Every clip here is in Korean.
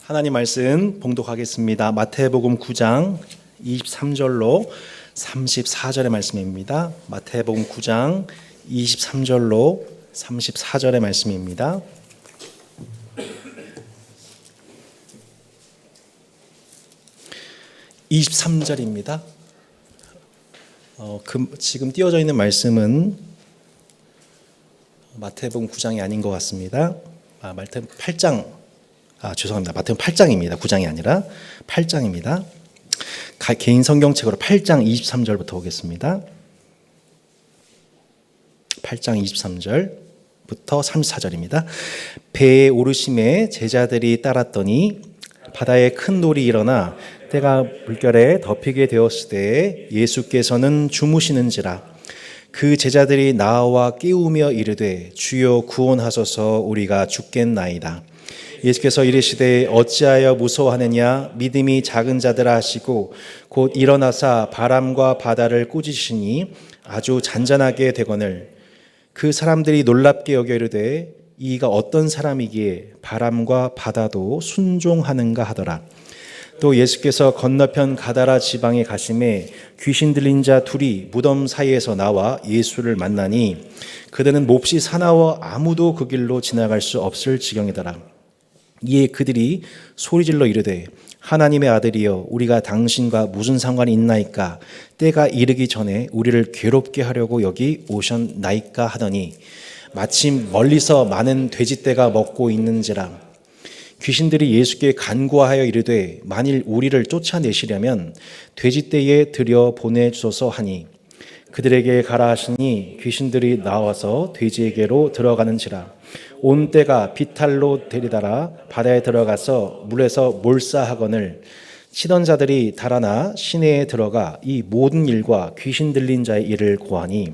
하나님 말씀 봉독하겠습니다. 마태복음 9장 23절로 34절의 말씀입니다. 마태복음 9장 23절로 34절의 말씀입니다. (23절입니다) 지금 띄워져 있는 말씀은 마태복음 9장이 아닌 것 같습니다. 마태복음 8장 죄송합니다. 마태복음 8장입니다. 9장이 아니라 8장입니다. 개인 성경책으로 8장 23절부터 보겠습니다. 8장 23절부터 34절입니다. 배에 오르심에 제자들이 따랐더니 바다에 큰 돌이 일어나 때가 물결에 덮이게 되었을 때 예수께서는 주무시는지라. 그 제자들이 나와 깨우며 이르되 주여 구원하소서 우리가 죽겠나이다. 예수께서 이르시되 어찌하여 무서워하느냐 믿음이 작은 자들아 하시고 곧 일어나사 바람과 바다를 꾸짖으시니 아주 잔잔하게 되거늘 그 사람들이 놀랍게 여겨 이르되 이가 어떤 사람이기에 바람과 바다도 순종하는가 하더라. 또 예수께서 건너편 가다라 지방에 가심에 귀신 들린 자 둘이 무덤 사이에서 나와 예수를 만나니 그들은 몹시 사나워 아무도 그 길로 지나갈 수 없을 지경이더라. 이에 그들이 소리질러 이르되 하나님의 아들이여 우리가 당신과 무슨 상관이 있나이까 때가 이르기 전에 우리를 괴롭게 하려고 여기 오셨나이까 하더니 마침 멀리서 많은 돼지떼가 먹고 있는지라. 귀신들이 예수께 간구하여 이르되 만일 우리를 쫓아내시려면 돼지떼에 들여 보내주소서 하니 그들에게 가라 하시니 귀신들이 나와서 돼지에게로 들어가는지라. 온 떼가 비탈로 데리다라 바다에 들어가서 물에서 몰사하거늘 치던 자들이 달아나 시내에 들어가 이 모든 일과 귀신 들린 자의 일을 고하니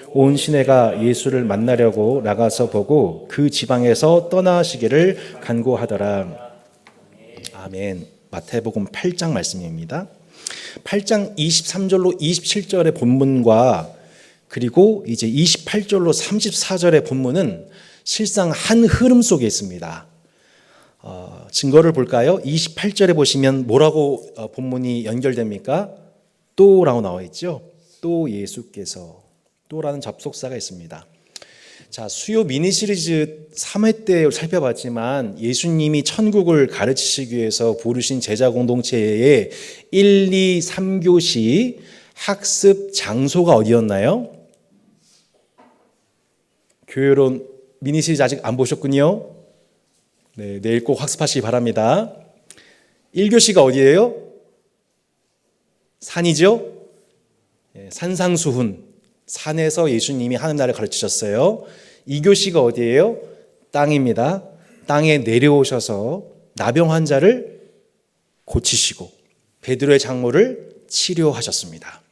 온 시내가 예수를 만나려고 나가서 보고 그 지방에서 떠나시기를 간구하더라. 아멘. 마태복음 8장 말씀입니다. 8장 23절로 27절의 본문과 그리고 이제 28절로 34절의 본문은 실상 한 흐름 속에 있습니다. 증거를 볼까요? 28절에 보시면 뭐라고 본문이 연결됩니까? 또라고 나와 있죠. 또 예수께서 또라는 접속사가 있습니다. 자, 수요 미니 시리즈 3회 때 살펴봤지만 예수님이 천국을 가르치시기 위해서 부르신 제자 공동체의 1, 2, 3교시 학습 장소가 어디였나요? 교회론 미니 시리즈 아직 안 보셨군요. 네, 내일 꼭 학습하시기 바랍니다. 1교시가 어디예요? 산이죠? 네, 산상수훈. 산에서 예수님이 하는 날을 가르치셨어요. 2교시가 어디예요? 땅입니다. 땅에 내려오셔서 나병 환자를 고치시고 베드로의 장모를 치료하셨습니다.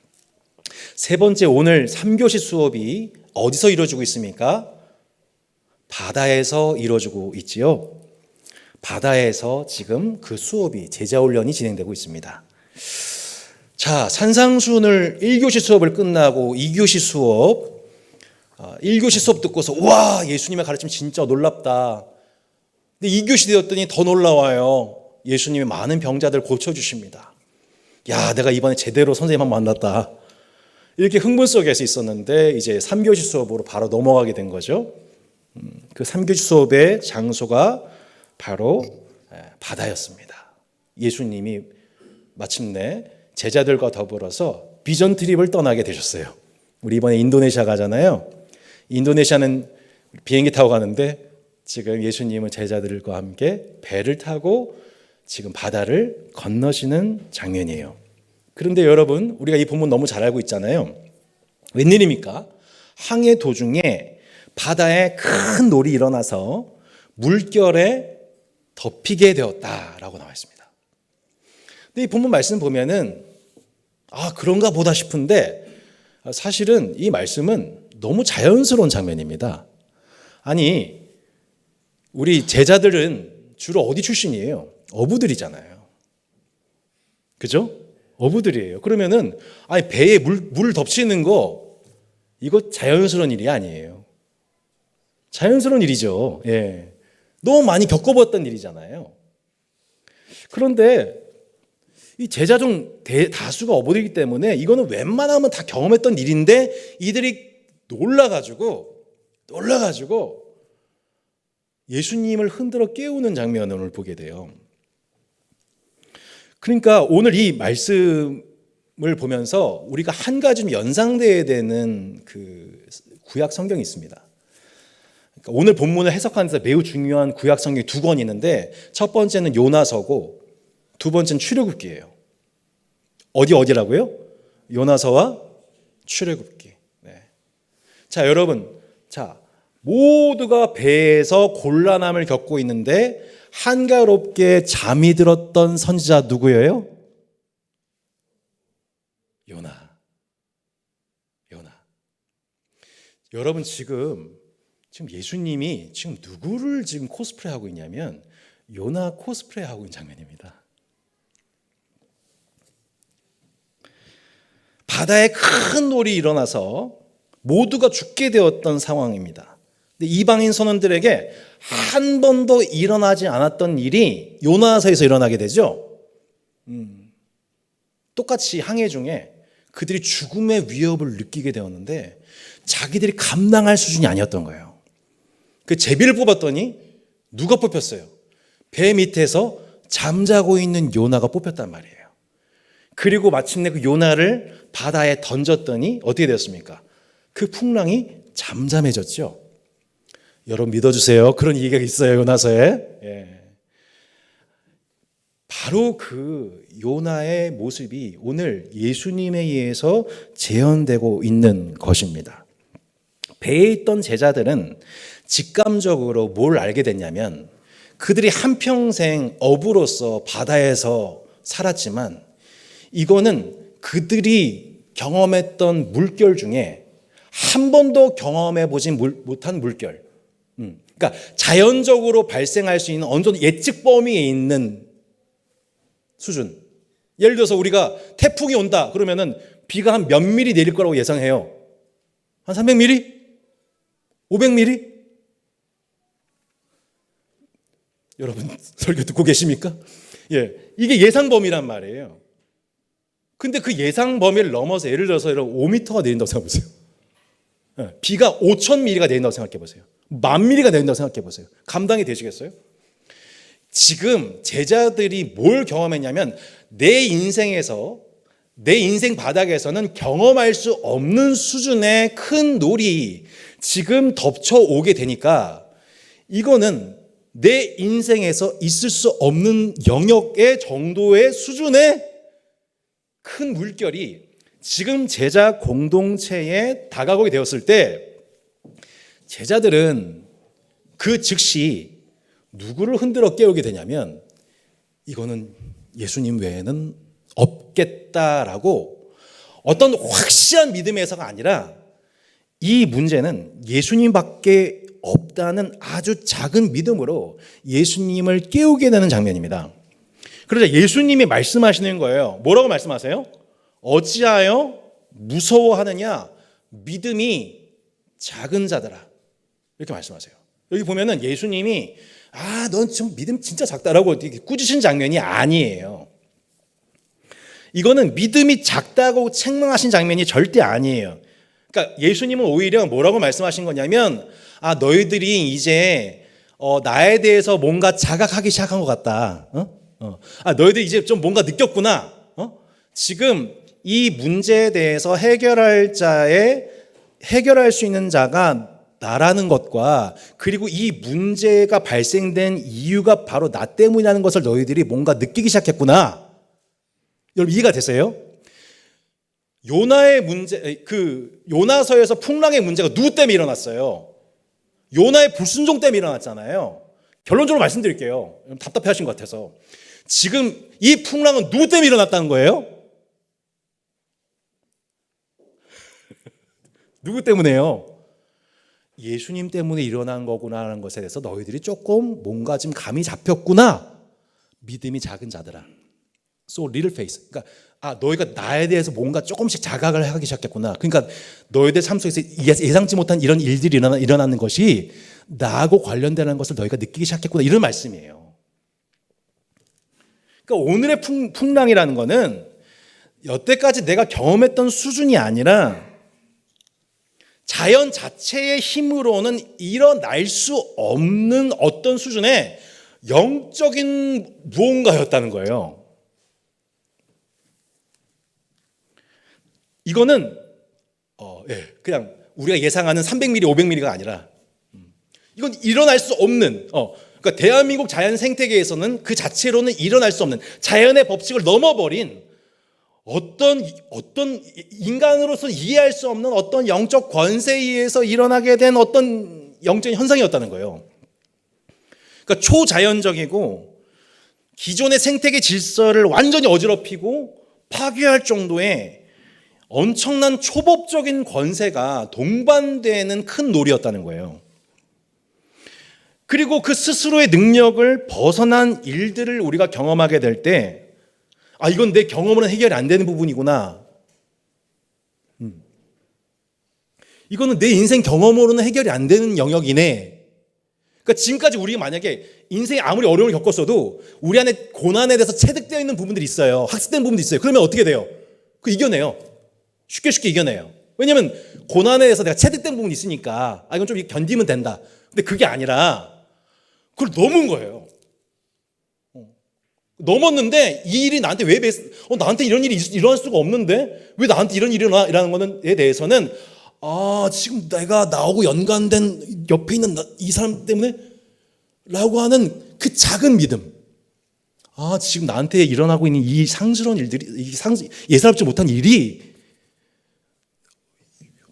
세 번째 오늘 3교시 수업이 어디서 이루어지고 있습니까? 바다에서 이루어지고 있지요. 바다에서 지금 그 수업이 제자훈련이 진행되고 있습니다. 자, 산상수훈을 1교시 수업을 끝나고 2교시 수업 1교시 수업 듣고서 와 예수님의 가르침 진짜 놀랍다. 근데 2교시 되었더니 더 놀라워요. 예수님이 많은 병자들 고쳐주십니다. 야 내가 이번에 제대로 선생님 한 번 만났다. 이렇게 흥분 속에서 있었는데 이제 3교시 수업으로 바로 넘어가게 된 거죠. 그 3교시 수업의 장소가 바로 바다였습니다. 예수님이 마침내 제자들과 더불어서 비전 트립을 떠나게 되셨어요. 우리 이번에 인도네시아 가잖아요. 인도네시아는 비행기 타고 가는데 지금 예수님은 제자들과 함께 배를 타고 지금 바다를 건너시는 장면이에요. 그런데 여러분 우리가 이 본문 너무 잘 알고 있잖아요. 웬일입니까? 항해 도중에 바다에 큰 놀이 일어나서 물결에 덮이게 되었다라고 나와 있습니다. 근데 이 본문 말씀 보면은 그런가 보다 싶은데 사실은 이 말씀은 너무 자연스러운 장면입니다. 아니 우리 제자들은 주로 어디 출신이에요? 어부들이잖아요. 그죠? 어부들이에요. 그러면은 배에 물 덮치는 거 이거 자연스러운 일이 아니에요. 자연스러운 일이죠. 예. 너무 많이 겪어봤던 일이잖아요. 그런데 이 제자 중 다수가 어부이기 때문에 이거는 웬만하면 다 경험했던 일인데 이들이 놀라가지고 예수님을 흔들어 깨우는 장면을 보게 돼요. 그러니까 오늘 이 말씀을 보면서 우리가 한 가지 좀 연상돼야 되는 그 구약 성경이 있습니다. 그러니까 오늘 본문을 해석하는 데 매우 중요한 구약 성경이 두 권 있는데 첫 번째는 요나서고 두 번째는 출애굽기예요. 어디라고요? 요나서와 출애굽기. 네. 자, 여러분. 자, 모두가 배에서 곤란함을 겪고 있는데 한가롭게 잠이 들었던 선지자 누구예요? 요나. 여러분 지금 예수님이 지금 누구를 지금 코스프레 하고 있냐면 요나 코스프레 하고 있는 장면입니다. 바다에 큰 놀이 일어나서 모두가 죽게 되었던 상황입니다. 근데 이방인 선원들에게 한 번도 일어나지 않았던 일이 요나서에서 일어나게 되죠. 똑같이 항해 중에 그들이 죽음의 위협을 느끼게 되었는데 자기들이 감당할 수준이 아니었던 거예요. 그 제비를 뽑았더니 누가 뽑혔어요? 배 밑에서 잠자고 있는 요나가 뽑혔단 말이에요. 그리고 마침내 그 요나를 바다에 던졌더니 어떻게 되었습니까? 그 풍랑이 잠잠해졌죠. 여러분 믿어주세요. 그런 얘기가 있어요. 요나서에. 예. 바로 그 요나의 모습이 오늘 예수님에 의해서 재현되고 있는 것입니다. 배에 있던 제자들은 직감적으로 뭘 알게 됐냐면 그들이 한평생 어부로서 바다에서 살았지만 이거는 그들이 경험했던 물결 중에 한 번도 경험해 보지 못한 물결. 그러니까 자연적으로 발생할 수 있는 어느 정도 예측 범위에 있는 수준. 예를 들어서 우리가 태풍이 온다 그러면은 비가 한 몇 미리 내릴 거라고 예상해요. 한 300mm? 500mm? 여러분 설교 듣고 계십니까? 예, 이게 예상 범위란 말이에요. 근데 그 예상 범위를 넘어서 예를 들어서 5m가 내린다고 생각해 보세요. 비가 5,000mm가 내린다고 생각해 보세요. 10,000mm가 내린다고 생각해 보세요. 감당이 되시겠어요? 지금 제자들이 뭘 경험했냐면 내 인생에서 내 인생 바닥에서는 경험할 수 없는 수준의 큰 놀이 지금 덮쳐오게 되니까 이거는 내 인생에서 있을 수 없는 영역의 정도의 수준의 큰 물결이 지금 제자 공동체에 다가오게 되었을 때 제자들은 그 즉시 누구를 흔들어 깨우게 되냐면 이거는 예수님 외에는 없겠다라고 어떤 확실한 믿음에서가 아니라 이 문제는 예수님밖에 없다는 아주 작은 믿음으로 예수님을 깨우게 되는 장면입니다. 그러자 예수님이 말씀하시는 거예요. 뭐라고 말씀하세요? 어찌하여 무서워하느냐? 믿음이 작은 자들아. 이렇게 말씀하세요. 여기 보면은 예수님이 넌 좀 믿음 진짜 작다라고 이렇게 꾸짖으신 장면이 아니에요. 이거는 믿음이 작다고 책망하신 장면이 절대 아니에요. 그러니까 예수님은 오히려 뭐라고 말씀하신 거냐면 너희들이 이제 나에 대해서 뭔가 자각하기 시작한 것 같다. 너희들 이제 좀 뭔가 느꼈구나. 지금 이 문제에 대해서 해결할 수 있는 자가 나라는 것과 그리고 이 문제가 발생된 이유가 바로 나 때문이라는 것을 너희들이 뭔가 느끼기 시작했구나. 여러분 이해가 되세요? 요나의 문제, 요나서에서 풍랑의 문제가 누구 때문에 일어났어요? 요나의 불순종 때문에 일어났잖아요. 결론적으로 말씀드릴게요. 답답해 하신 것 같아서. 지금 이 풍랑은 누구 때문에 일어났다는 거예요? 누구 때문에요? 예수님 때문에 일어난 거구나라는 것에 대해서 너희들이 조금 뭔가 지금 감이 잡혔구나. 믿음이 작은 자들아. So little faith. 그러니까 너희가 나에 대해서 뭔가 조금씩 자각을 하기 시작했구나. 그러니까 너희들 삶 속에서 예상치 못한 이런 일들이 일어나는 것이 나하고 관련되는 것을 너희가 느끼기 시작했구나. 이런 말씀이에요. 그러니까 오늘의 풍랑이라는 거는 여태까지 내가 경험했던 수준이 아니라 자연 자체의 힘으로는 일어날 수 없는 어떤 수준의 영적인 무언가였다는 거예요. 이거는 그냥 우리가 예상하는 300mm, 500mm가 아니라 이건 일어날 수 없는 그러니까 대한민국 자연 생태계에서는 그 자체로는 일어날 수 없는 자연의 법칙을 넘어버린 어떤 인간으로서 이해할 수 없는 어떤 영적 권세에 의해서 일어나게 된 어떤 영적인 현상이었다는 거예요. 그러니까 초자연적이고 기존의 생태계 질서를 완전히 어지럽히고 파괴할 정도의 엄청난 초법적인 권세가 동반되는 큰 놀이였다는 거예요. 그리고 그 스스로의 능력을 벗어난 일들을 우리가 경험하게 될 때 이건 내 경험으로는 해결이 안 되는 부분이구나. 이거는 내 인생 경험으로는 해결이 안 되는 영역이네. 그러니까 지금까지 우리가 만약에 인생에 아무리 어려움을 겪었어도 우리 안에 고난에 대해서 체득되어 있는 부분들이 있어요. 학습된 부분도 있어요. 그러면 어떻게 돼요? 이겨내요. 쉽게 이겨내요. 왜냐면 고난에 대해서 내가 체득된 부분이 있으니까 이건 좀 견디면 된다. 근데 그게 아니라 그걸 넘은 거예요. 넘었는데 이 일이 나한테 왜 나한테 이런 일이 일어날 수가 없는데 왜 나한테 이런 일이 일어나는 거는에 대해서는 지금 내가 나하고 연관된 옆에 있는 이 사람 때문에 라고 하는 그 작은 믿음. 지금 나한테 일어나고 있는 이 상스러운 일들이 예사롭지 못한 일이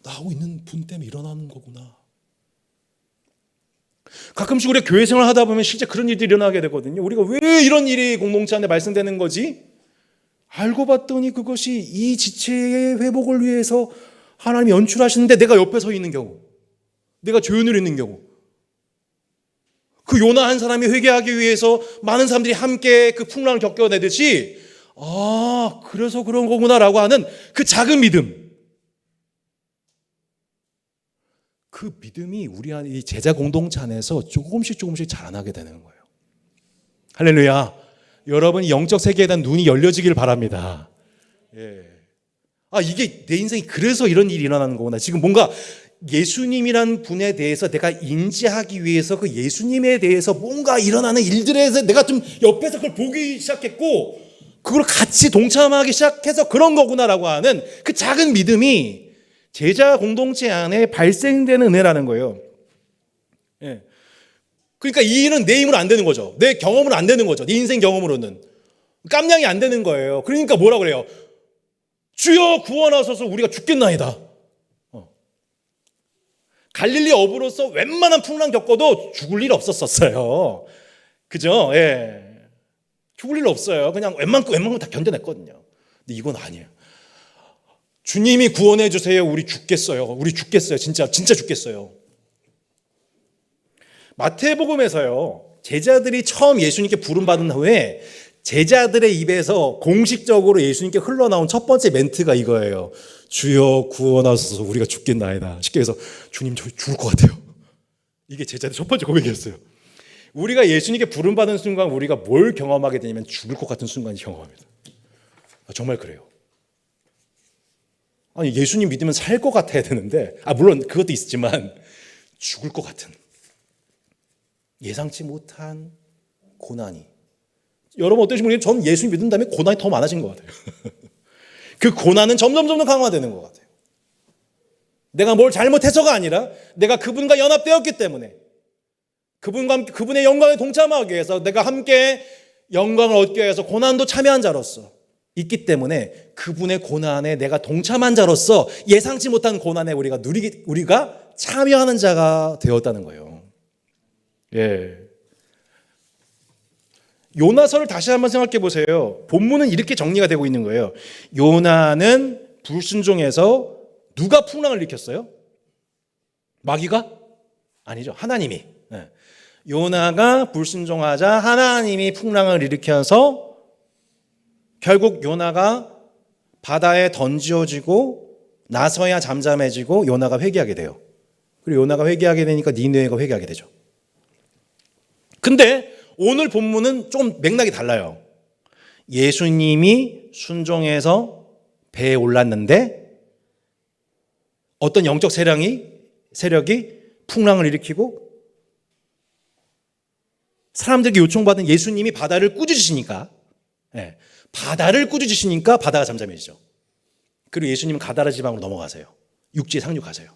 나하고 있는 분 때문에 일어나는 거구나. 가끔씩 우리가 교회 생활을 하다 보면 실제 그런 일들이 일어나게 되거든요. 우리가 왜 이런 일이 공동체 안에 발생되는 거지? 알고 봤더니 그것이 이 지체의 회복을 위해서 하나님이 연출하시는데 내가 옆에 서 있는 경우, 내가 조연으로 있는 경우, 그 요나 한 사람이 회개하기 위해서 많은 사람들이 함께 그 풍랑을 겪어내듯이 그래서 그런 거구나라고 하는 그 작은 믿음, 그 믿음이 우리 안 이 제자 공동체 안에서 조금씩 자라나게 되는 거예요. 할렐루야. 여러분 영적 세계에 대한 눈이 열려지길 바랍니다. 이게 내 인생이 그래서 이런 일이 일어나는 거구나. 지금 뭔가 예수님이란 분에 대해서 내가 인지하기 위해서 그 예수님에 대해서 뭔가 일어나는 일들에 대해서 내가 좀 옆에서 그걸 보기 시작했고 그걸 같이 동참하기 시작해서 그런 거구나라고 하는 그 작은 믿음이 제자 공동체 안에 발생되는 은혜라는 거예요. 그러니까 이 일은 내 힘으로 안 되는 거죠. 내 경험으로 안 되는 거죠. 내 인생 경험으로는 깜냥이 안 되는 거예요. 그러니까 뭐라 그래요? 주여 구원하소서 우리가 죽겠나이다. 갈릴리 어부로서 웬만한 풍랑 겪어도 죽을 일 없었어요. 그죠? 죽을 일 없어요. 그냥 웬만큼 다 견뎌냈거든요. 근데 이건 아니에요. 주님이 구원해 주세요. 우리 죽겠어요. 진짜 죽겠어요. 마태복음에서요. 제자들이 처음 예수님께 부름받은 후에 제자들의 입에서 공식적으로 예수님께 흘러나온 첫 번째 멘트가 이거예요. 주여 구원하소서 우리가 죽겠나이다. 쉽게 해서 주님 저 죽을 것 같아요. 이게 제자들의 첫 번째 고백이었어요. 우리가 예수님께 부름받은 순간 우리가 뭘 경험하게 되냐면 죽을 것 같은 순간을 경험합니다. 정말 그래요. 예수님 믿으면 살 것 같아야 되는데 물론 그것도 있지만 죽을 것 같은 예상치 못한 고난이 여러분 어떠신지 모르겠는데 전 예수님 믿은 다음에 고난이 더 많아진 것 같아요. 그 고난은 점점 강화되는 것 같아요. 내가 뭘 잘못해서가 아니라 내가 그분과 연합되었기 때문에 그분의 영광에 동참하기 위해서 내가 함께 영광을 얻기 위해서 고난도 참여한 자로서 있기 때문에 그분의 고난에 내가 동참한 자로서 예상치 못한 고난에 우리가 참여하는 자가 되었다는 거예요. 요나서를 다시 한번 생각해 보세요. 본문은 이렇게 정리가 되고 있는 거예요. 요나는 불순종해서 누가 풍랑을 일으켰어요? 마귀가? 아니죠. 하나님이. 요나가 불순종하자 하나님이 풍랑을 일으켜서 결국 요나가 바다에 던져지고 나서야 잠잠해지고 요나가 회개하게 돼요. 그리고 요나가 회개하게 되니까 니느웨가 회개하게 되죠. 근데 오늘 본문은 좀 맥락이 달라요. 예수님이 순종해서 배에 올랐는데 어떤 영적 세력이 풍랑을 일으키고 사람들에게 요청받은 예수님이 바다를 꾸짖으시니까 바다가 잠잠해지죠. 그리고 예수님은 가다라 지방으로 넘어가세요. 육지에 상륙하세요.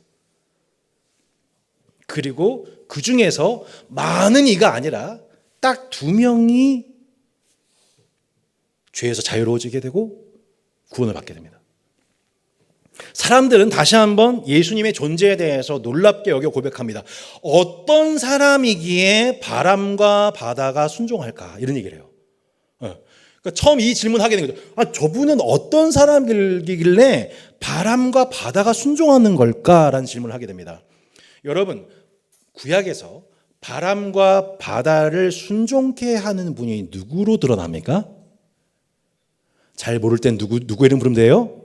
그리고 그 중에서 많은 이가 아니라 딱 2명이 죄에서 자유로워지게 되고 구원을 받게 됩니다. 사람들은 다시 한번 예수님의 존재에 대해서 놀랍게 여겨 고백합니다. 어떤 사람이기에 바람과 바다가 순종할까? 이런 얘기를 해요. 그러니까 처음 이 질문하게 된 거죠. 저분은 어떤 사람이길래 바람과 바다가 순종하는 걸까라는 질문을 하게 됩니다. 여러분, 구약에서 바람과 바다를 순종케 하는 분이 누구로 드러납니까? 잘 모를 땐 누구 이름 부르면 돼요?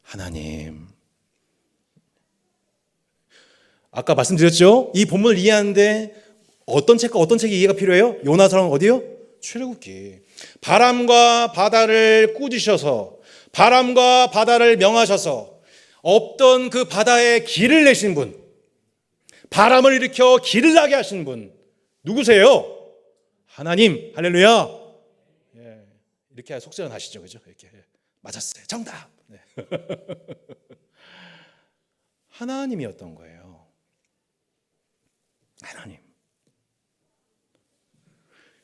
하나님. 아까 말씀드렸죠? 이 본문을 이해하는데 어떤 책이 이해가 필요해요? 요나서랑 어디요? 출애굽기. 바람과 바다를 꾸짖으셔서 바람과 바다를 명하셔서 없던 그 바다에 길을 내신 분, 바람을 일으켜 길을 나게 하신 분 누구세요? 하나님. 할렐루야. 이렇게 속세는 하시죠, 그죠? 이렇게 맞았어요. 정답. 하나님이었던 거예요. 하나님.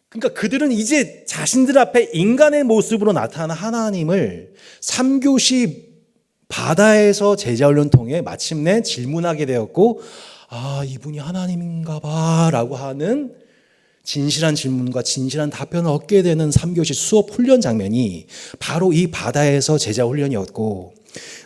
그러니까 그들은 이제 자신들 앞에 인간의 모습으로 나타난 하나님을 3교시 바다에서 제자훈련 통해 마침내 질문하게 되었고, 이분이 하나님인가 봐 라고 하는 진실한 질문과 진실한 답변을 얻게 되는 3교시 수업 훈련 장면이 바로 이 바다에서 제자 훈련이었고,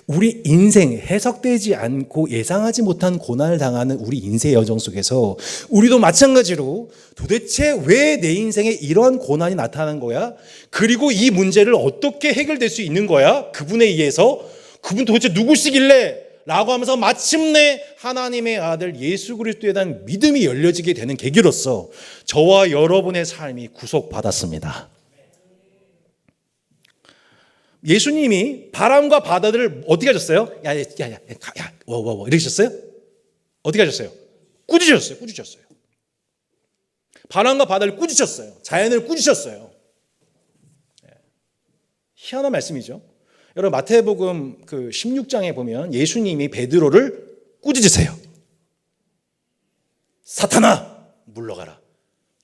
우리 인생 해석되지 않고 예상하지 못한 고난을 당하는 우리 인생의 여정 속에서 우리도 마찬가지로 도대체 왜 내 인생에 이러한 고난이 나타나는 거야? 그리고 이 문제를 어떻게 해결될 수 있는 거야? 그분에 의해서 그분 도대체 누구시길래? 라고 하면서 마침내 하나님의 아들 예수 그리스도에 대한 믿음이 열려지게 되는 계기로서 저와 여러분의 삶이 구속받았습니다. 예수님이 바람과 바다들을 어떻게 하셨어요? 이렇게 하셨어요? 어떻게 하셨어요? 꾸짖으셨어요. 바람과 바다를 꾸짖으셨어요. 자연을 꾸짖으셨어요. 희한한 말씀이죠. 여러분, 마태복음 그 16장에 보면 예수님이 베드로를 꾸짖으세요. 사탄아, 물러가라.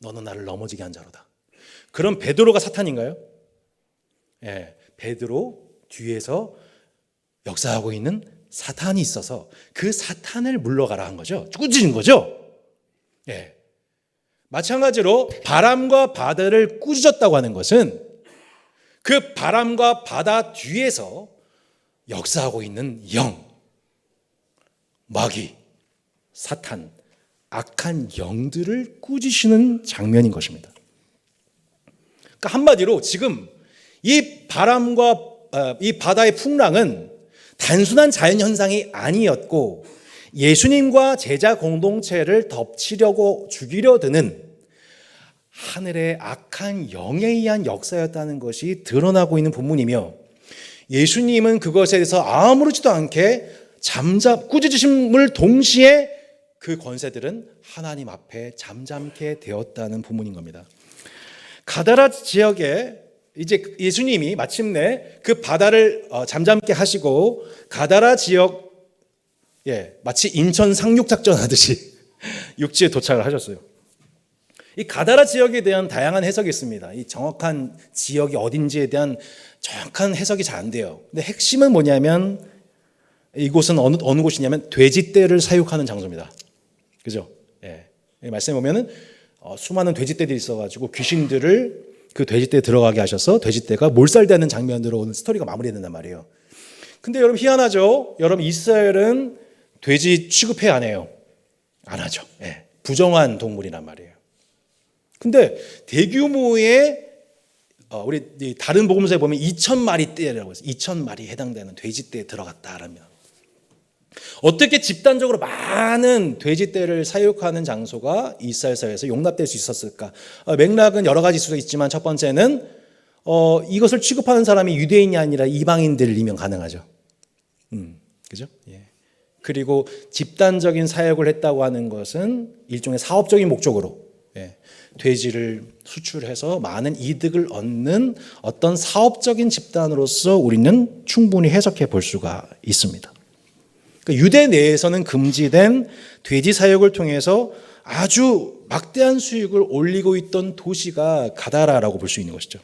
너는 나를 넘어지게 한 자로다. 그럼 베드로가 사탄인가요? 베드로 뒤에서 역사하고 있는 사탄이 있어서 그 사탄을 물러가라 한 거죠. 꾸짖은 거죠. 마찬가지로 바람과 바다를 꾸짖었다고 하는 것은 그 바람과 바다 뒤에서 역사하고 있는 영, 마귀, 사탄, 악한 영들을 꾸짖으시는 장면인 것입니다. 그러니까 한마디로 지금 이 바람과 이 바다의 풍랑은 단순한 자연현상이 아니었고 예수님과 제자 공동체를 덮치려고 죽이려 드는 하늘의 악한 영에 의한 역사였다는 것이 드러나고 있는 본문이며, 예수님은 그것에 대해서 아무렇지도 않게 꾸짖으심을 동시에 그 권세들은 하나님 앞에 잠잠게 되었다는 본문인 겁니다. 가다라 지역에 이제 예수님이 마침내 그 바다를 잠잠게 하시고 가다라 지역, 마치 인천 상륙작전 하듯이 육지에 도착을 하셨어요. 이 가다라 지역에 대한 다양한 해석이 있습니다. 이 정확한 지역이 어딘지에 대한 정확한 해석이 잘 안 돼요. 근데 핵심은 뭐냐면 이곳은 어느 곳이냐면 돼지떼를 사육하는 장소입니다. 그죠? 말씀에 보면은 수많은 돼지떼들이 있어가지고 귀신들을 그 돼지떼에 들어가게 하셔서 돼지떼가 몰살되는 장면으로 오는 스토리가 마무리된단 말이에요. 근데 여러분 희한하죠? 여러분 이스라엘은 돼지 취급해 안 해요? 안 하죠. 부정한 동물이란 말이에요. 근데 대규모의 우리 다른 복음서에 보면 2,000마리 떼라고 해서 2,000마리 해당되는 돼지떼에 들어갔다라면 어떻게 집단적으로 많은 돼지떼를 사육하는 장소가 이스라엘 사회에서 용납될 수 있었을까? 맥락은 여러 가지 수도 있지만 첫 번째는 이것을 취급하는 사람이 유대인이 아니라 이방인들이면 가능하죠. 그죠? 예. 그리고 집단적인 사역을 했다고 하는 것은 일종의 사업적인 목적으로 돼지를 수출해서 많은 이득을 얻는 어떤 사업적인 집단으로서 우리는 충분히 해석해 볼 수가 있습니다. 그러니까 유대 내에서는 금지된 돼지 사육을 통해서 아주 막대한 수익을 올리고 있던 도시가 가다라라고 볼 수 있는 것이죠.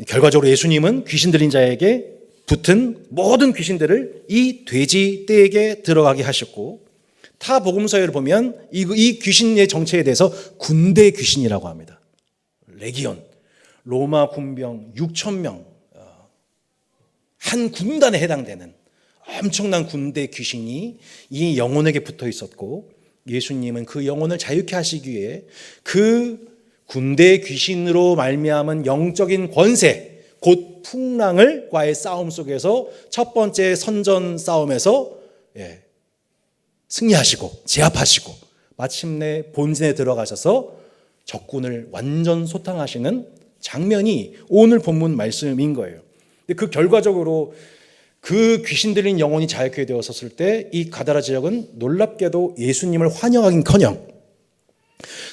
결과적으로 예수님은 귀신 들린 자에게 붙은 모든 귀신들을 이 돼지 떼에게 들어가게 하셨고, 타 복음서를 보면 이 귀신의 정체에 대해서 군대 귀신이라고 합니다. 레기온, 로마 군병 6,000명, 한 군단에 해당되는 엄청난 군대 귀신이 이 영혼에게 붙어 있었고, 예수님은 그 영혼을 자유케 하시기 위해 그 군대 귀신으로 말미암은 영적인 권세, 곧 풍랑과의 싸움 속에서 첫 번째 선전 싸움에서 승리하시고 제압하시고 마침내 본진에 들어가셔서 적군을 완전 소탕하시는 장면이 오늘 본문 말씀인 거예요. 그 결과적으로 그 귀신 들린 영혼이 자유케 되었을 때 이 가다라 지역은 놀랍게도 예수님을 환영하긴커녕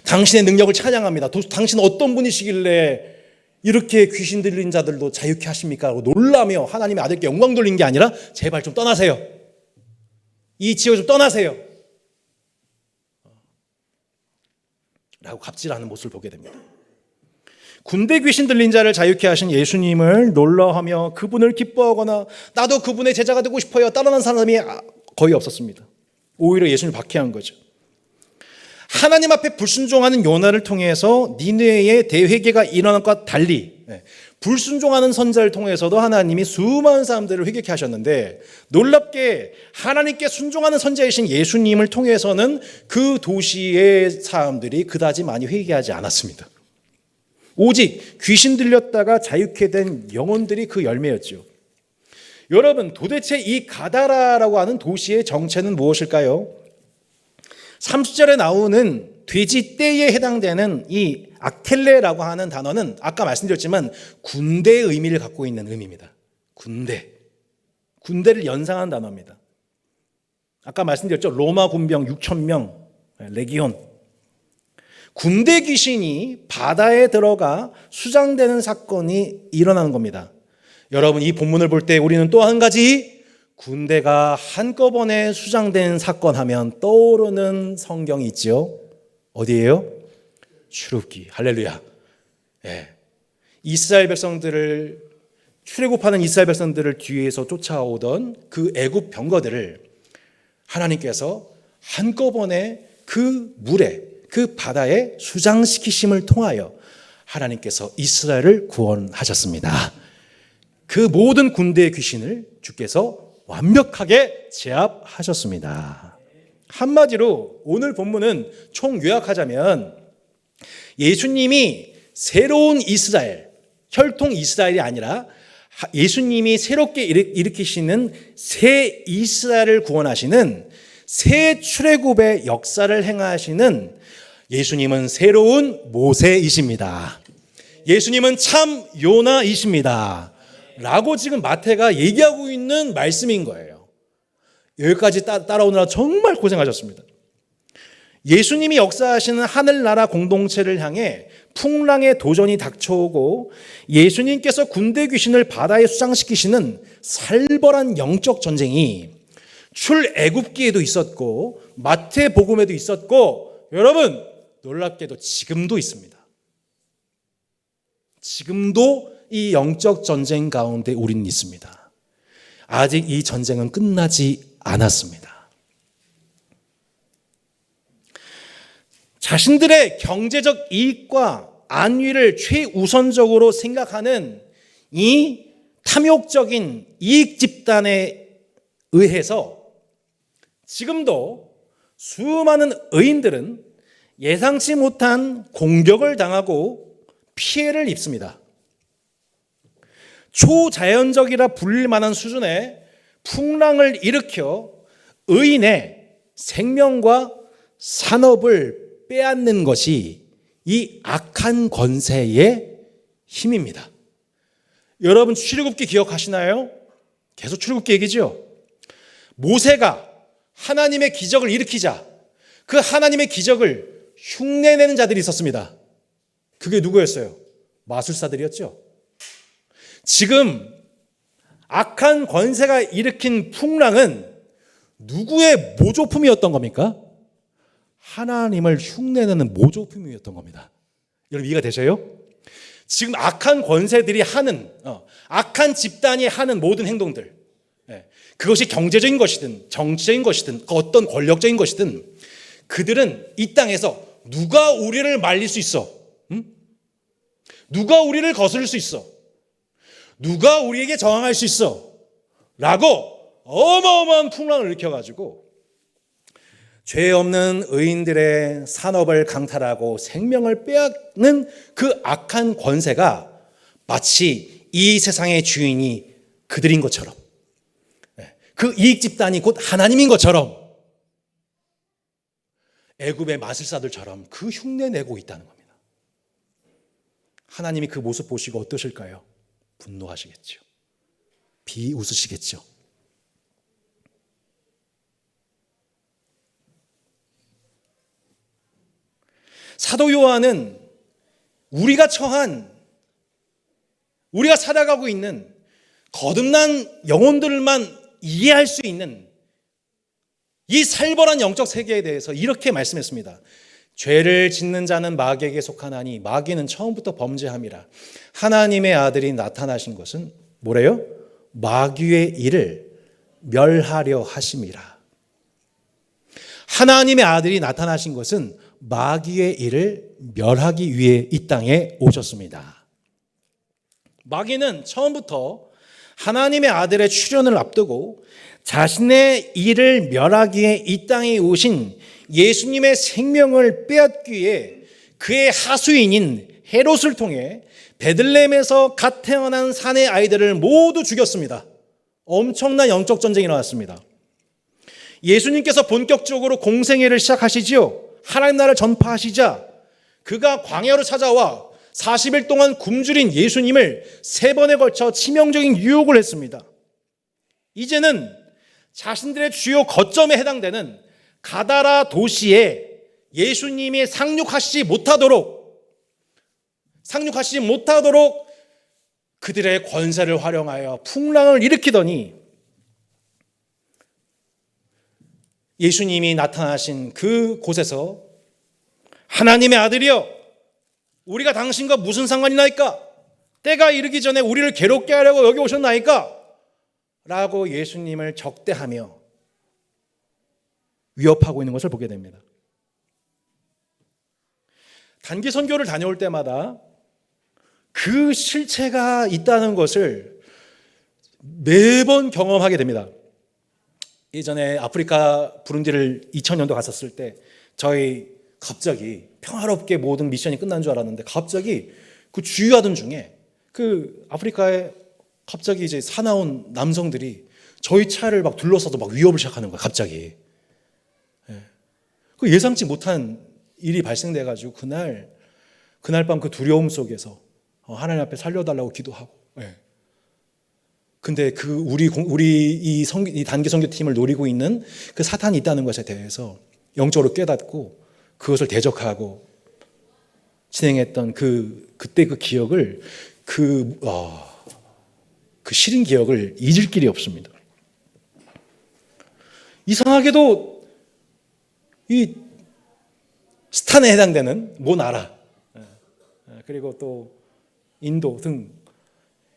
당신의 능력을 찬양합니다. 당신 어떤 분이시길래 이렇게 귀신 들린 자들도 자유케 하십니까? 라고 놀라며 하나님의 아들께 영광 돌린 게 아니라 제발 좀 떠나세요. 이 지역을 좀 떠나세요. 라고 갑질하는 모습을 보게 됩니다. 군대 귀신 들린 자를 자유케 하신 예수님을 놀라하며 그분을 기뻐하거나 나도 그분의 제자가 되고 싶어요 따라하는 사람이 거의 없었습니다. 오히려 예수님을 박해한 거죠. 하나님 앞에 불순종하는 요나를 통해서 니느웨의 대회개가 일어난 것과 달리 불순종하는 선자를 통해서도 하나님이 수많은 사람들을 회개케 하셨는데, 놀랍게 하나님께 순종하는 선자이신 예수님을 통해서는 그 도시의 사람들이 그다지 많이 회개하지 않았습니다. 오직 귀신 들렸다가 자유케 된 영혼들이 그 열매였죠. 여러분, 도대체 이 가다라라고 하는 도시의 정체는 무엇일까요? 30절에 나오는 돼지 떼에 해당되는 이 아켈레라고 하는 단어는 아까 말씀드렸지만 군대의 의미를 갖고 있는 의미입니다. 군대를 연상한 단어입니다. 아까 말씀드렸죠. 로마 군병 6,000명, 레기온. 군대 귀신이 바다에 들어가 수장되는 사건이 일어나는 겁니다. 여러분, 이 본문을 볼 때 우리는 또 한 가지 군대가 한꺼번에 수장된 사건 하면 떠오르는 성경이 있죠. 어디예요? 출애굽기. 할렐루야. 이스라엘 백성들을 출애굽하는 이스라엘 백성들을 뒤에서 쫓아오던 그 애굽 병거들을 하나님께서 한꺼번에 그 물에, 그 바다에 수장시키심을 통하여 하나님께서 이스라엘을 구원하셨습니다. 그 모든 군대의 귀신을 주께서 완벽하게 제압하셨습니다. 한마디로 오늘 본문은 총 요약하자면 예수님이 새로운 이스라엘, 혈통 이스라엘이 아니라 예수님이 새롭게 일으키시는 새 이스라엘을 구원하시는 새 출애굽의 역사를 행하시는 예수님은 새로운 모세이십니다. 예수님은 참 요나이십니다. 라고 지금 마태가 얘기하고 있는 말씀인 거예요. 여기까지 따라오느라 정말 고생하셨습니다. 예수님이 역사하시는 하늘나라 공동체를 향해 풍랑의 도전이 닥쳐오고 예수님께서 군대 귀신을 바다에 수장시키시는 살벌한 영적 전쟁이 출애굽기에도 있었고 마태복음에도 있었고, 여러분 놀랍게도 지금도 있습니다. 지금도 이 영적 전쟁 가운데 우리는 있습니다. 아직 이 전쟁은 끝나지 않았습니다. 자신들의 경제적 이익과 안위를 최우선적으로 생각하는 이 탐욕적인 이익 집단에 의해서 지금도 수많은 의인들은 예상치 못한 공격을 당하고 피해를 입습니다. 초자연적이라 불릴 만한 수준의 풍랑을 일으켜 의인의 생명과 산업을 빼앗는 것이 이 악한 권세의 힘입니다. 여러분 출애굽기 기억하시나요? 계속 출애굽기 얘기죠. 모세가 하나님의 기적을 일으키자 그 하나님의 기적을 흉내내는 자들이 있었습니다. 그게 누구였어요? 마술사들이었죠. 지금 악한 권세가 일으킨 풍랑은 누구의 모조품이었던 겁니까? 하나님을 흉내내는 모조품이었던 겁니다. 여러분 이해가 되세요? 지금 악한 권세들이 하는 악한 집단이 하는 모든 행동들, 그것이 경제적인 것이든 정치적인 것이든 어떤 권력적인 것이든 그들은 이 땅에서 누가 우리를 말릴 수 있어? 누가 우리를 거스를 수 있어? 누가 우리에게 저항할 수 있어? 라고 어마어마한 풍랑을 일으켜가지고 죄 없는 의인들의 산업을 강탈하고 생명을 빼앗는 그 악한 권세가 마치 이 세상의 주인이 그들인 것처럼, 그 이익 집단이 곧 하나님인 것처럼, 애굽의 마술사들처럼 그 흉내 내고 있다는 겁니다. 하나님이 그 모습 보시고 어떠실까요? 분노하시겠죠. 비웃으시겠죠. 사도 요한은 우리가 살아가고 있는 거듭난 영혼들만 이해할 수 있는 이 살벌한 영적 세계에 대해서 이렇게 말씀했습니다. 죄를 짓는 자는 마귀에게 속하나니 마귀는 처음부터 범죄함이라. 하나님의 아들이 나타나신 것은 뭐래요? 마귀의 일을 멸하려 하심이라. 하나님의 아들이 나타나신 것은 마귀의 일을 멸하기 위해 이 땅에 오셨습니다. 마귀는 처음부터 하나님의 아들의 출현을 앞두고 자신의 일을 멸하기 위해 이 땅에 오신 예수님의 생명을 빼앗기 위해 그의 하수인인 헤롯을 통해 베들레헴에서 갓 태어난 사내 아이들을 모두 죽였습니다. 엄청난 영적 전쟁이 일어났습니다. 예수님께서 본격적으로 공생애를 시작하시지요. 하나님 나라를 전파하시자 그가 광야로 찾아와 40일 동안 굶주린 예수님을 3번에 걸쳐 치명적인 유혹을 했습니다. 이제는 자신들의 주요 거점에 해당되는 가다라 도시에 예수님이 상륙하시지 못하도록 그들의 권세를 활용하여 풍랑을 일으키더니 예수님이 나타나신 그 곳에서 하나님의 아들이여 우리가 당신과 무슨 상관이 나이까? 때가 이르기 전에 우리를 괴롭게 하려고 여기 오셨나이까? 라고 예수님을 적대하며 위협하고 있는 것을 보게 됩니다. 단기 선교를 다녀올 때마다 그 실체가 있다는 것을 매번 경험하게 됩니다. 예전에 아프리카 부룬디를 2000년도 갔었을 때 저희 갑자기 평화롭게 모든 미션이 끝난 줄 알았는데 갑자기 그 주유하던 중에 그 아프리카에 갑자기 이제 사나운 남성들이 저희 차를 막 둘러싸서 막 위협을 시작하는 거예요. 갑자기. 그 예상치 못한 일이 발생돼가지고 그날 밤 그 두려움 속에서 하나님 앞에 살려달라고 기도하고. 근데 그 우리 이 단기 선교팀을 노리고 있는 그 사탄이 있다는 것에 대해서 영적으로 깨닫고 그것을 대적하고 진행했던 그때 그 기억을 그 싫은 기억을 잊을 길이 없습니다. 이상하게도 이 스탄에 해당되는 모 나라 그리고 또 인도 등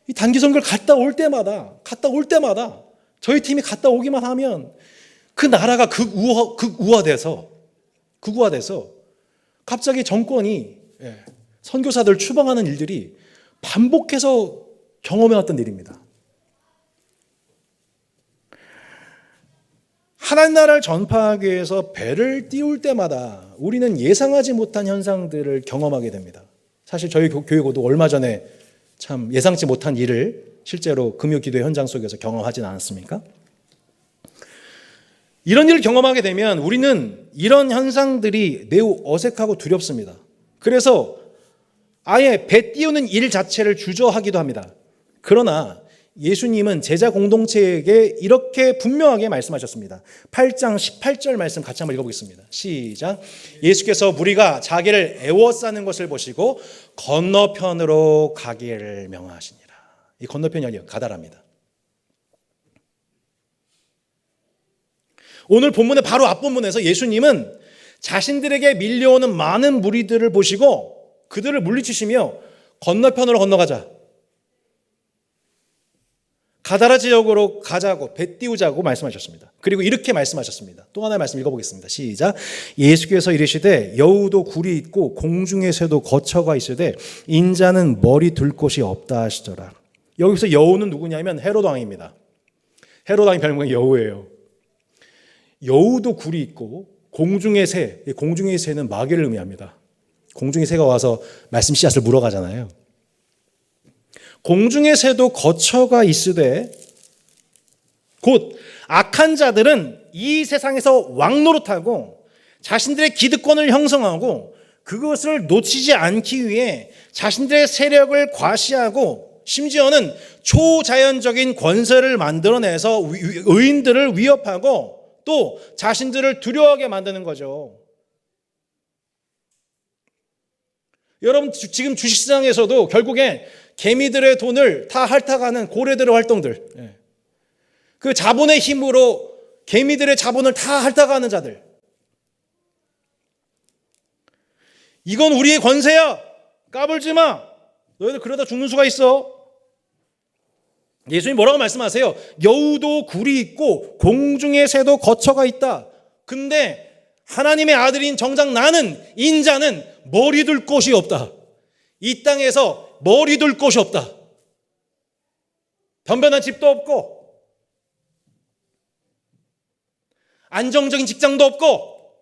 이 단기 선교를 갔다 올 때마다 저희 팀이 갔다 오기만 하면 그 나라가 극우화돼서 갑자기 정권이 선교사들 추방하는 일들이 반복해서 경험해왔던 일입니다. 하나님 나라를 전파하기 위해서 배를 띄울 때마다 우리는 예상하지 못한 현상들을 경험하게 됩니다. 사실 저희 교회고도 얼마 전에 참 예상치 못한 일을 실제로 금요기도의 현장 속에서 경험하진 않았습니까? 이런 일을 경험하게 되면 우리는 이런 현상들이 매우 어색하고 두렵습니다. 그래서 아예 배 띄우는 일 자체를 주저하기도 합니다. 그러나 예수님은 제자 공동체에게 이렇게 분명하게 말씀하셨습니다. 8장 18절 말씀 같이 한번 읽어보겠습니다. 시작. 예수께서 무리가 자기를 애워싸는 것을 보시고 건너편으로 가기를 명하시니라. 이 건너편이 아니에요. 가다랍니다. 오늘 본문의 바로 앞본문에서 예수님은 자신들에게 밀려오는 많은 무리들을 보시고 그들을 물리치시며 건너편으로 건너가자, 가다라 지역으로 가자고, 배 띄우자고 말씀하셨습니다. 그리고 이렇게 말씀하셨습니다. 또 하나의 말씀 읽어보겠습니다. 시작. 예수께서 이르시되 여우도 굴이 있고 공중의 새도 거처가 있으되 인자는 머리 둘 곳이 없다 하시더라. 여기서 여우는 누구냐면 헤롯 왕입니다. 헤롯 왕의 별명이 여우예요. 여우도 굴이 있고 공중의 새, 공중의 새는 마귀를 의미합니다. 공중의 새가 와서 말씀 씨앗을 물어가잖아요. 공중의 새도 거처가 있으되 곧 악한 자들은 이 세상에서 왕노릇하고 자신들의 기득권을 형성하고 그것을 놓치지 않기 위해 자신들의 세력을 과시하고 심지어는 초자연적인 권세를 만들어내서 의인들을 위협하고 또 자신들을 두려워하게 만드는 거죠. 여러분 지금 주식시장에서도 결국에 개미들의 돈을 다 핥아가는 고래들의 활동들, 그 자본의 힘으로 개미들의 자본을 다 핥아가는 자들, 이건 우리의 권세야, 까불지 마, 너희들 그러다 죽는 수가 있어. 예수님 뭐라고 말씀하세요? 여우도 굴이 있고 공중의 새도 거처가 있다. 근데 하나님의 아들인 정작 나는, 인자는 머리 둘 곳이 없다. 이 땅에서 머리 둘 곳이 없다. 변변한 집도 없고 안정적인 직장도 없고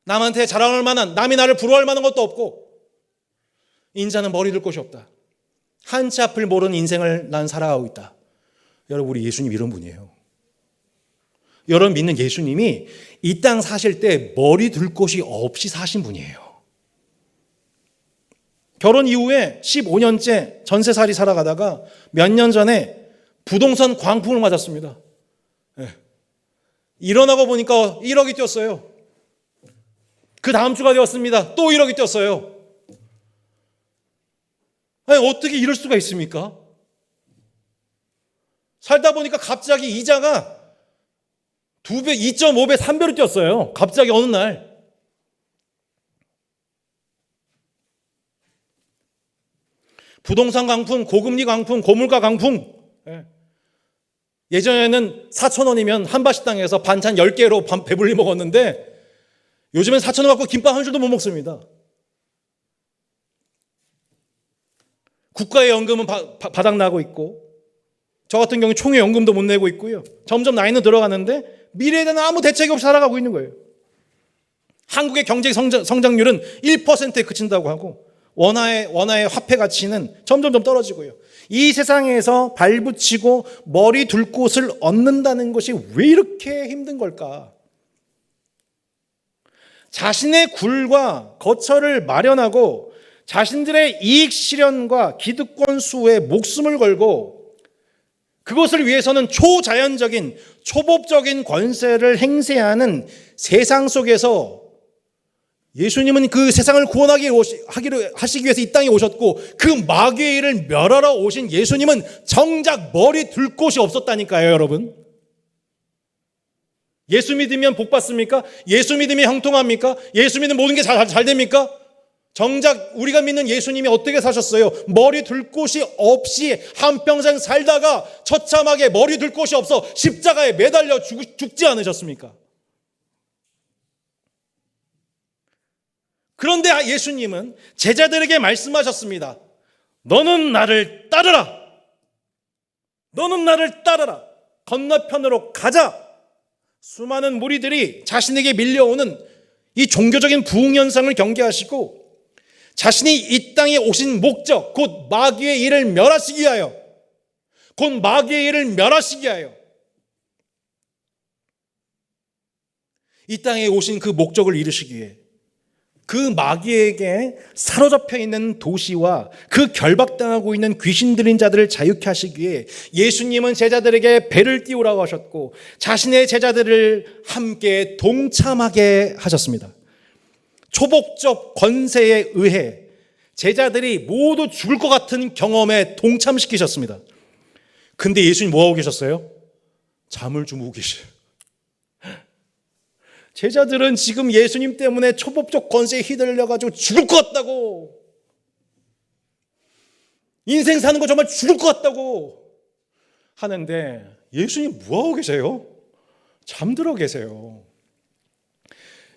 남한테 자랑할 만한, 남이 나를 부러워할 만한 것도 없고 인자는 머리 둘 곳이 없다. 한치 앞을 모르는 인생을 난 살아가고 있다. 여러분, 우리 예수님 이런 분이에요. 여러분 믿는 예수님이 이 땅 사실 때 머리 둘 곳이 없이 사신 분이에요. 결혼 이후에 15년째 전세살이 살아가다가 몇 년 전에 부동산 광풍을 맞았습니다. 일어나고 보니까 1억이 뛰었어요. 그 다음 주가 되었습니다. 또 1억이 뛰었어요. 아니, 어떻게 이럴 수가 있습니까? 살다 보니까 갑자기 이자가 2배, 2.5배, 3배로 뛰었어요. 갑자기 어느 날. 부동산 강풍, 고금리 강풍, 고물가 강풍. 예전에는 4,000원이면 한바식당에서 반찬 10개로 배불리 먹었는데 요즘엔 4,000원 갖고 김밥 한 줄도 못 먹습니다. 국가의 연금은 바닥나고 있고 저 같은 경우 총회 연금도 못 내고 있고요. 점점 나이는 들어가는데 미래에 대한 아무 대책이 없이 살아가고 있는 거예요. 한국의 경제 성장률은 1%에 그친다고 하고 원화의 화폐 가치는 점점 떨어지고요. 이 세상에서 발붙이고 머리 둘 곳을 얻는다는 것이 왜 이렇게 힘든 걸까? 자신의 굴과 거처를 마련하고 자신들의 이익 실현과 기득권 수호에 목숨을 걸고 그것을 위해서는 초자연적인 초법적인 권세를 행세하는 세상 속에서 예수님은 그 세상을 하시기 위해서 이 땅에 오셨고 그 마귀의 일을 멸하러 오신 예수님은 정작 머리 둘 곳이 없었다니까요, 여러분. 예수 믿으면 복 받습니까? 예수 믿으면 형통합니까? 예수 믿으면 모든 게 잘 됩니까? 정작 우리가 믿는 예수님이 어떻게 사셨어요? 머리 둘 곳이 없이 한평생 살다가 처참하게 머리 둘 곳이 없어 십자가에 매달려 죽지 않으셨습니까? 그런데 예수님은 제자들에게 말씀하셨습니다. 너는 나를 따르라. 너는 나를 따르라. 건너편으로 가자. 수많은 무리들이 자신에게 밀려오는 이 종교적인 부흥 현상을 경계하시고 자신이 이 땅에 오신 목적, 곧 마귀의 일을 멸하시기 위하여, 이 땅에 오신 그 목적을 이루시기 위해 그 마귀에게 사로잡혀 있는 도시와 그 결박당하고 있는 귀신 들린 자들을 자유케 하시기 위해 예수님은 제자들에게 배를 띄우라고 하셨고 자신의 제자들을 함께 동참하게 하셨습니다. 초복적 권세에 의해 제자들이 모두 죽을 것 같은 경험에 동참시키셨습니다. 근데 예수님 뭐하고 계셨어요? 잠을 주무고 계셔요. 제자들은 지금 예수님 때문에 초법적 권세에 휘둘려가지고 죽을 것 같다고, 인생 사는 거 정말 죽을 것 같다고 하는데 예수님 뭐하고 계세요? 잠들어 계세요.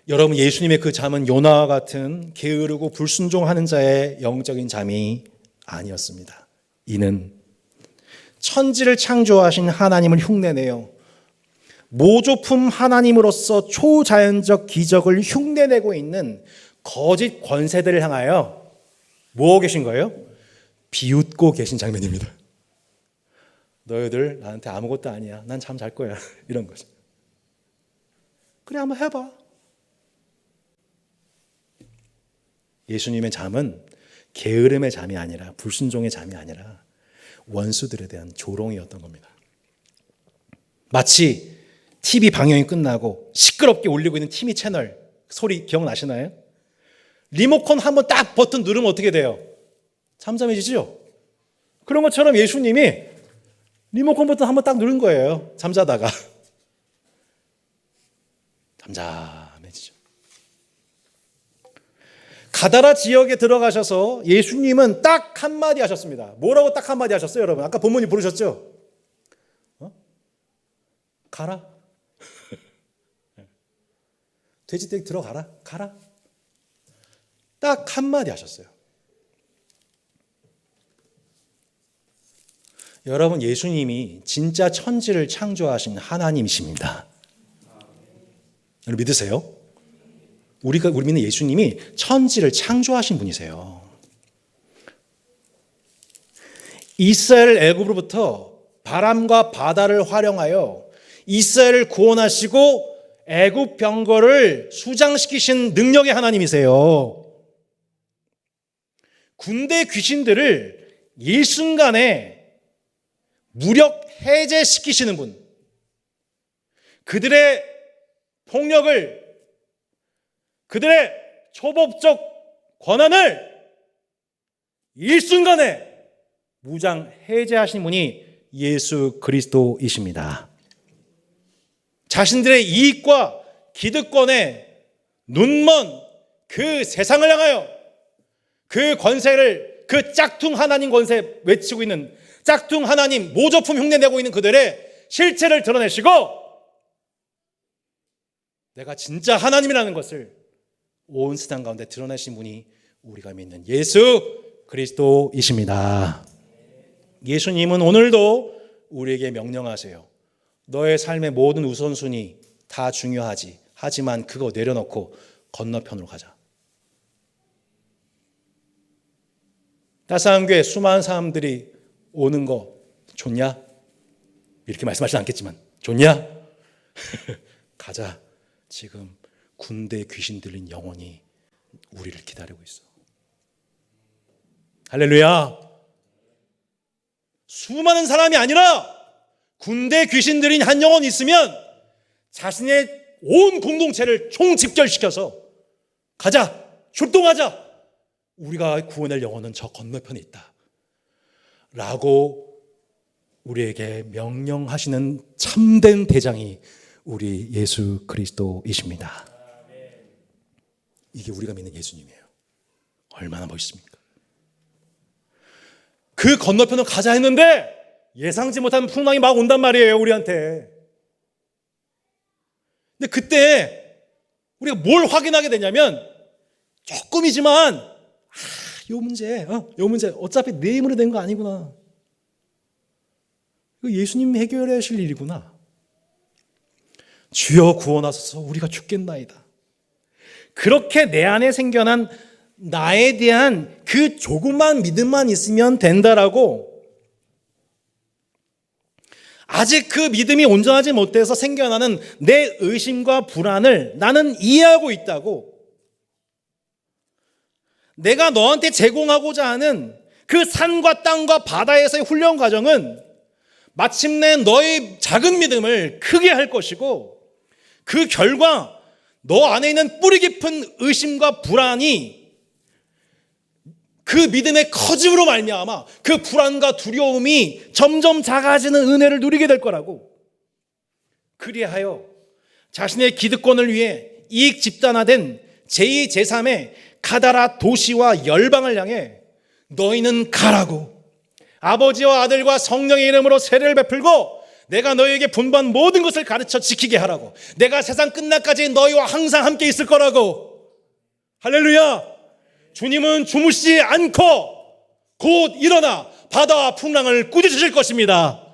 여러분, 예수님의 그 잠은 요나와 같은 게으르고 불순종하는 자의 영적인 잠이 아니었습니다. 이는 천지를 창조하신 하나님을 흉내내요 모조품 하나님으로서 초자연적 기적을 흉내내고 있는 거짓 권세들을 향하여 뭐하고 계신 거예요? 비웃고 계신 장면입니다. 너희들 나한테 아무것도 아니야. 난 잠 잘 거야. 이런 거죠. 그래, 한번 해봐. 예수님의 잠은 게으름의 잠이 아니라, 불순종의 잠이 아니라 원수들에 대한 조롱이었던 겁니다. 마치 TV 방영이 끝나고 시끄럽게 울리고 있는 TV 채널 소리 기억나시나요? 리모컨 한번 딱 버튼 누르면 어떻게 돼요? 잠잠해지죠? 그런 것처럼 예수님이 리모컨 버튼 한번 딱 누른 거예요. 잠자다가 잠잠해지죠. 가다라 지역에 들어가셔서 예수님은 딱 한마디 하셨습니다. 뭐라고 딱 한마디 하셨어요, 여러분? 아까 본문이 부르셨죠? 가라. 돼지떼기 들어가라. 가라. 딱 한마디 하셨어요. 여러분, 예수님이 진짜 천지를 창조하신 하나님이십니다. 여러분 믿으세요? 우리 믿는 예수님이 천지를 창조하신 분이세요. 이스라엘을 애굽으로부터 바람과 바다를 활용하여 이스라엘을 구원하시고 애굽 병거를 수장시키신 능력의 하나님이세요. 군대 귀신들을 일순간에 무력 해제시키시는 분, 그들의 폭력을, 그들의 초법적 권한을 일순간에 무장 해제하신 분이 예수 그리스도이십니다. 자신들의 이익과 기득권에 눈먼 그 세상을 향하여 그 권세를, 그 짝퉁 하나님 권세 외치고 있는, 짝퉁 하나님 모조품 흉내내고 있는 그들의 실체를 드러내시고 내가 진짜 하나님이라는 것을 온 세상 가운데 드러내신 분이 우리가 믿는 예수 그리스도이십니다. 예수님은 오늘도 우리에게 명령하세요. 너의 삶의 모든 우선순위 다 중요하지. 하지만 그거 내려놓고 건너편으로 가자. 따스한 교회 수많은 사람들이 오는 거 좋냐? 이렇게 말씀하시지 않겠지만 좋냐? 가자. 지금 군대 귀신 들린 영혼이 우리를 기다리고 있어. 할렐루야. 수많은 사람이 아니라 군대 귀신 들인 한 영혼 있으면 자신의 온 공동체를 총집결시켜서 가자, 출동하자. 우리가 구원할 영혼은 저 건너편에 있다 라고 우리에게 명령하시는 참된 대장이 우리 예수 그리스도이십니다. 이게 우리가 믿는 예수님이에요. 얼마나 멋있습니까? 그 건너편으로 가자 했는데 예상치 못한 풍랑이 막 온단 말이에요, 우리한테. 근데 그때 우리가 뭘 확인하게 되냐면 조금이지만 요 문제 어차피 내 힘으로 된 거 아니구나. 이거 예수님이 해결해 하실 일이구나. 주여 구원하소서 우리가 죽겠나이다. 그렇게 내 안에 생겨난 나에 대한 그 조그만 믿음만 있으면 된다라고, 아직 그 믿음이 온전하지 못해서 생겨나는 내 의심과 불안을 나는 이해하고 있다고, 내가 너한테 제공하고자 하는 그 산과 땅과 바다에서의 훈련 과정은 마침내 너의 작은 믿음을 크게 할 것이고, 그 결과 너 안에 있는 뿌리 깊은 의심과 불안이 그 믿음의 커짐으로 말미암아 그 불안과 두려움이 점점 작아지는 은혜를 누리게 될 거라고. 그리하여 자신의 기득권을 위해 이익 집단화된 제2, 제3의 가다라 도시와 열방을 향해 너희는 가라고, 아버지와 아들과 성령의 이름으로 세례를 베풀고 내가 너희에게 분부한 모든 것을 가르쳐 지키게 하라고, 내가 세상 끝날까지 너희와 항상 함께 있을 거라고. 할렐루야. 주님은 주무시지 않고 곧 일어나 바다와 풍랑을 꾸짖으실 것입니다.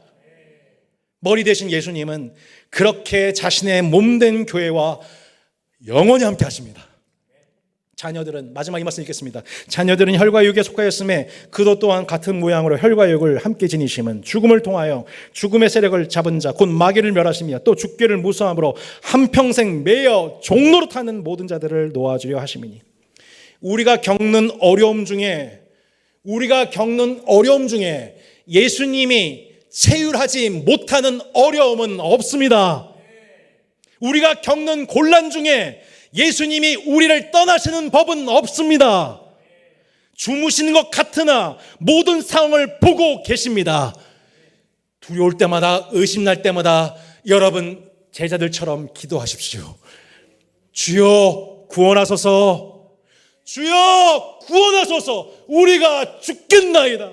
머리 대신 예수님은 그렇게 자신의 몸된 교회와 영원히 함께 하십니다. 자녀들은, 마지막 이 말씀 읽겠습니다. 자녀들은 혈과 육에 속하였음에 그도 또한 같은 모양으로 혈과 육을 함께 지니심은 죽음을 통하여 죽음의 세력을 잡은 자 곧 마귀를 멸하시며 또 죽기를 무서함으로 한평생 매여 종로로 타는 모든 자들을 놓아주려 하심이니. 우리가 겪는 어려움 중에 예수님이 체휼하지 못하는 어려움은 없습니다. 우리가 겪는 곤란 중에 예수님이 우리를 떠나시는 법은 없습니다. 주무시는 것 같으나 모든 상황을 보고 계십니다. 두려울 때마다, 의심날 때마다 여러분 제자들처럼 기도하십시오. 주여 구원하소서, 주여 구원하소서, 우리가 죽겠나이다.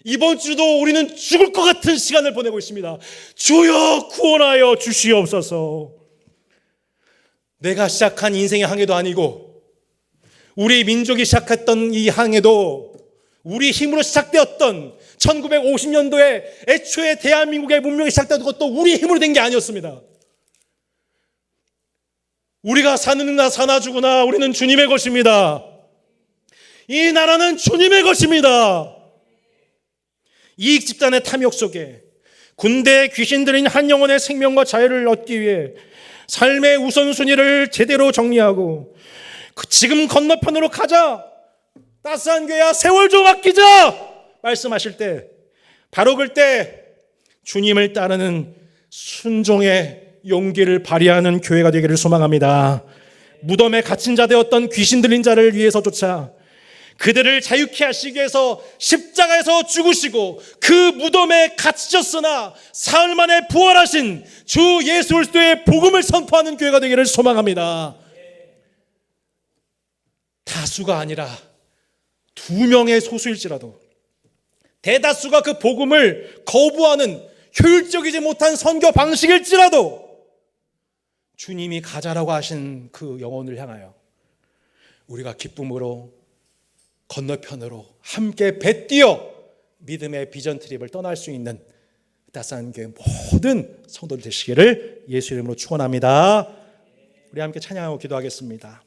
이번 주도 우리는 죽을 것 같은 시간을 보내고 있습니다. 주여 구원하여 주시옵소서. 내가 시작한 인생의 항해도 아니고, 우리 민족이 시작했던 이 항해도 우리 힘으로 시작되었던 1950년도에 애초에 대한민국의 문명이 시작된 것도 우리 힘으로 된 게 아니었습니다. 우리가 사느나 사나 죽으나 우리는 주님의 것입니다. 이 나라는 주님의 것입니다. 이익 집단의 탐욕 속에 군대의 귀신들인 한 영혼의 생명과 자유를 얻기 위해 삶의 우선순위를 제대로 정리하고 지금 건너편으로 가자, 따스한 교회야 세월 좀 아끼자 말씀하실 때, 바로 그때 주님을 따르는 순종의 용기를 발휘하는 교회가 되기를 소망합니다. 무덤에 갇힌 자 되었던 귀신 들린 자를 위해서조차 그들을 자유케 하시기 위해서 십자가에서 죽으시고 그 무덤에 갇히셨으나 사흘 만에 부활하신 주 예수 그리스도의 복음을 선포하는 교회가 되기를 소망합니다. 다수가 아니라 2명의 소수일지라도, 대다수가 그 복음을 거부하는 효율적이지 못한 선교 방식일지라도 주님이 가자라고 하신 그 영혼을 향하여 우리가 기쁨으로 건너편으로 함께 배띄어 믿음의 비전 트립을 떠날 수 있는 따스한 교회 모든 성도들 되시기를 예수 이름으로 축원합니다. 우리 함께 찬양하고 기도하겠습니다.